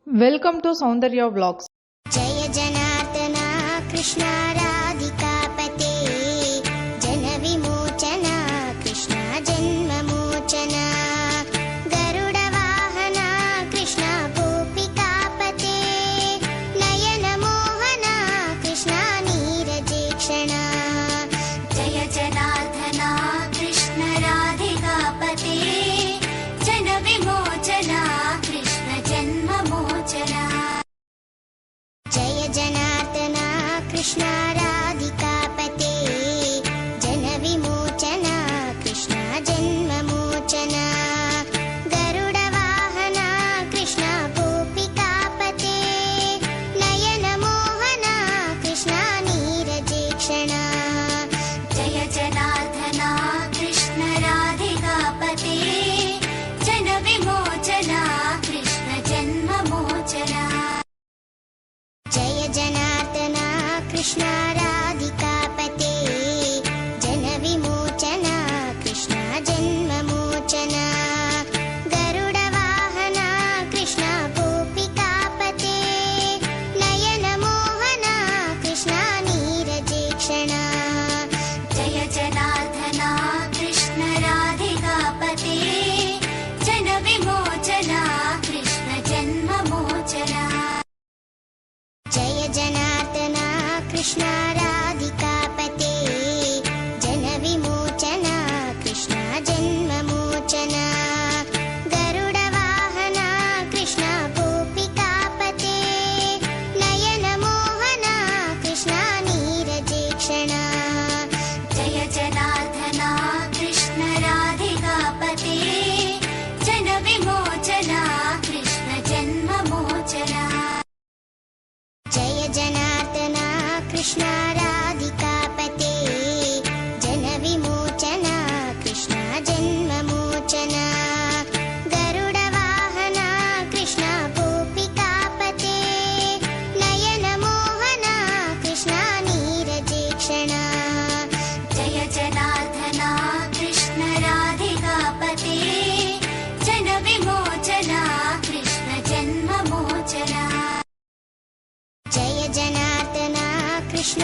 Welcome to Soundarya vlogs. జయ జనార్దన కృష్ణ రాధికాపతే జన విమోచన కృష్ణ జన్మ మోచన గరుడ వాహన కృష్ణ గోపికాపతే నయన మోహన కృష్ణ నీరజేక్షణ జయ జనార్దన కృష్ణ రాధికాపతే జన విమోచన కృష్ణ జన్మ మోచన జయ జనార్దన కృష్ణ రాధికాపతే జన విమోచన కృష్ణ జన్మ మోచన గరుడ వాహన కృష్ణ గోపికాపతే నయన మోహన కృష్ణ నీరజేక్షణ జయ జనార్దన కృష్ణ రాధికాపతే జన విమోచన కృష్ణ జన్మ మోచన జయ జనార్దన కృష్ణ రాధికాపతే జన విమోచన కృష్ణ జన్మ మోచన గరుడ వాహన కృష్ణ గోపికాపతే నయన మోహన కృష్ణ నీరజేక్షణ జయ జనార్దన కృష్ణ రాధికాపతే జన విమోచన కృష్ణ జన్మ మోచన జయ జనార్దన కృష్ణ రాధికాపతే జన విమోచన కృష్ణ జన్మ మోచన గరుడ వాహన కృష్ణ గోపికాపతే నయన మోహన కృష్ణ నీరజేక్షణ జయ జనార్దన కృష్ణ రాధికాపతే జన విమోచన కృష్ణ జన్మ మోచన జయ జనార్దన కృష్ణ రాధికాపతే జన విమోచన కృష్ణ జన్మ మోచన గరుడ వాహన కృష్ణ గోపికాపతే నయన మోహన కృష్ణ నీరజేక్షణ జయ జనార్దన కృష్ణ రాధికాపతే జన విమోచన కృష్ణ జన్మ మోచన జయ జనార్దన కృష్ణ